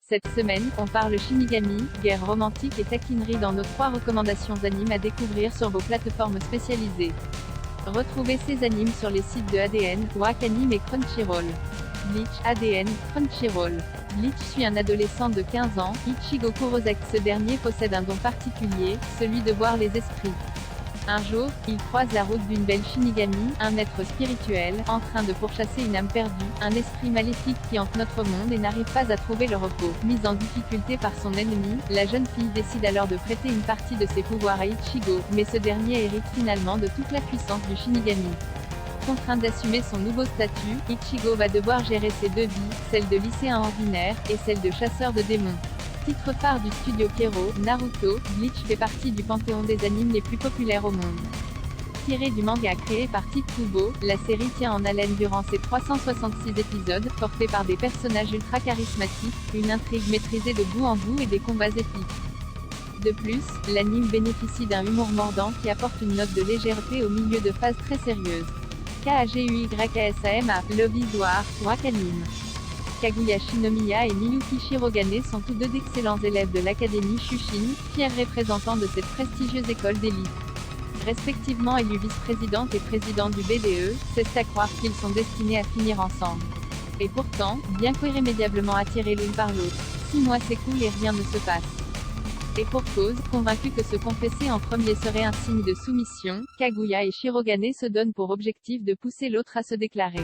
Cette semaine, on parle Shinigami, guerre romantique et taquinerie dans nos 3 recommandations animes à découvrir sur vos plateformes spécialisées. Retrouvez ces animes sur les sites de ADN, Wakanim et Crunchyroll. Bleach, ADN, Crunchyroll. Bleach suit un adolescent de 15 ans, Ichigo Kurosaki. Ce dernier possède un don particulier, celui de voir les esprits. Un jour, il croise la route d'une belle Shinigami, un être spirituel, en train de pourchasser une âme perdue, un esprit maléfique qui hante notre monde et n'arrive pas à trouver le repos. Mise en difficulté par son ennemi, la jeune fille décide alors de prêter une partie de ses pouvoirs à Ichigo, mais ce dernier hérite finalement de toute la puissance du Shinigami. Contraint d'assumer son nouveau statut, Ichigo va devoir gérer ses 2 vies, celle de lycéen ordinaire, et celle de chasseur de démons. Titre phare du studio Kero, Naruto, Bleach fait partie du panthéon des animes les plus populaires au monde. Tiré du manga créé par Tite Kubo, la série tient en haleine durant ses 366 épisodes, portés par des personnages ultra charismatiques, une intrigue maîtrisée de bout en bout et des combats épiques. De plus, l'anime bénéficie d'un humour mordant qui apporte une note de légèreté au milieu de phases très sérieuses. KAGUYASAMA, Love is War, Wakanim. Kaguya Shinomiya et Miyuki Shirogane sont tous deux d'excellents élèves de l'Académie Shushin, fiers représentants de cette prestigieuse école d'élite. Respectivement élus vice-présidente et président du BDE, c'est à croire qu'ils sont destinés à finir ensemble. Et pourtant, bien qu'irrémédiablement attirés l'une par l'autre, 6 mois s'écoulent et rien ne se passe. Et pour cause, convaincus que se confesser en premier serait un signe de soumission, Kaguya et Shirogane se donnent pour objectif de pousser l'autre à se déclarer.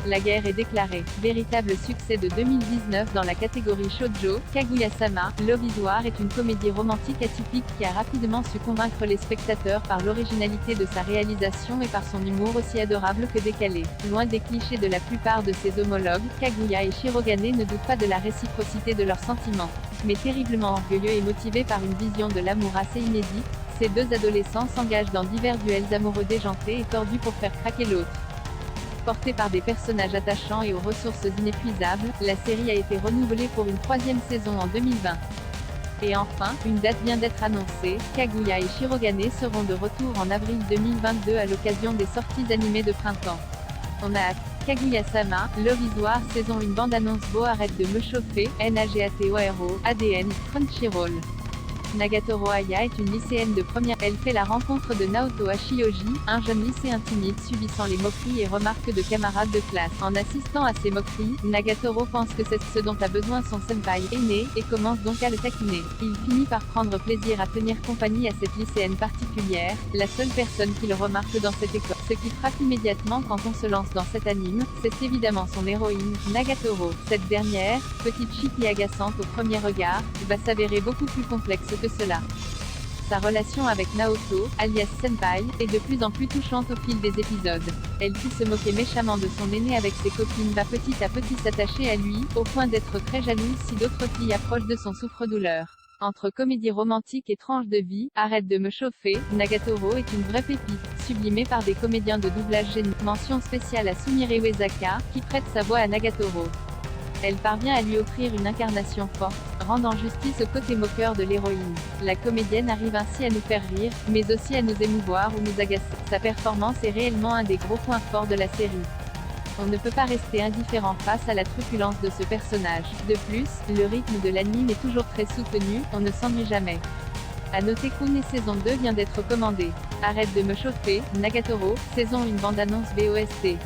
La guerre est déclarée. Véritable succès de 2019 dans la catégorie Shoujo, Kaguya-sama, Love is War est une comédie romantique atypique qui a rapidement su convaincre les spectateurs par l'originalité de sa réalisation et par son humour aussi adorable que décalé. Loin des clichés de la plupart de ses homologues, Kaguya et Shirogane ne doutent pas de la réciprocité de leurs sentiments. Mais terriblement orgueilleux et motivés par une vision de l'amour assez inédite, ces 2 adolescents s'engagent dans divers duels amoureux déjantés et tordus pour faire craquer l'autre. Portée par des personnages attachants et aux ressources inépuisables, la série a été renouvelée pour une 3e saison en 2020. Et enfin, une date vient d'être annoncée, Kaguya et Shirogane seront de retour en avril 2022 à l'occasion des sorties animées de printemps. On a hâte. Kaguya-sama, Love is War saison 1 bande-annonce. Beau arrête de me chauffer, NAGATORO, ADN, Crunchyroll. Nagatoro Aya est une lycéenne de première. Elle fait la rencontre de Naoto Ashiyoji, un jeune lycéen timide subissant les moqueries et remarques de camarades de classe. En assistant à ces moqueries, Nagatoro pense que c'est ce dont a besoin son senpai aîné, et commence donc à le taquiner. Il finit par prendre plaisir à tenir compagnie à cette lycéenne particulière, la seule personne qu'il remarque dans cette école. Ce qui frappe immédiatement quand on se lance dans cet anime, c'est évidemment son héroïne, Nagatoro. Cette dernière, petite chippie agaçante au premier regard, va s'avérer beaucoup plus complexe que cela. Sa relation avec Naoto, alias Senpai, est de plus en plus touchante au fil des épisodes. Elle qui se moquait méchamment de son aîné avec ses copines va petit à petit s'attacher à lui, au point d'être très jalouse si d'autres filles approchent de son souffre-douleur. Entre comédie romantique et tranche de vie, arrête de me chauffer, Nagatoro est une vraie pépite, sublimée par des comédiens de doublage géniaux. Mention spéciale à Sumire Uesaka, qui prête sa voix à Nagatoro. Elle parvient à lui offrir une incarnation forte, rendant justice au côté moqueur de l'héroïne. La comédienne arrive ainsi à nous faire rire, mais aussi à nous émouvoir ou nous agacer. Sa performance est réellement un des gros points forts de la série. On ne peut pas rester indifférent face à la truculence de ce personnage. De plus, le rythme de l'anime est toujours très soutenu, on ne s'ennuie jamais. À noter qu'une saison 2 vient d'être commandée. Arrête de me chauffer, Nagatoro, saison 1 bande-annonce VOST.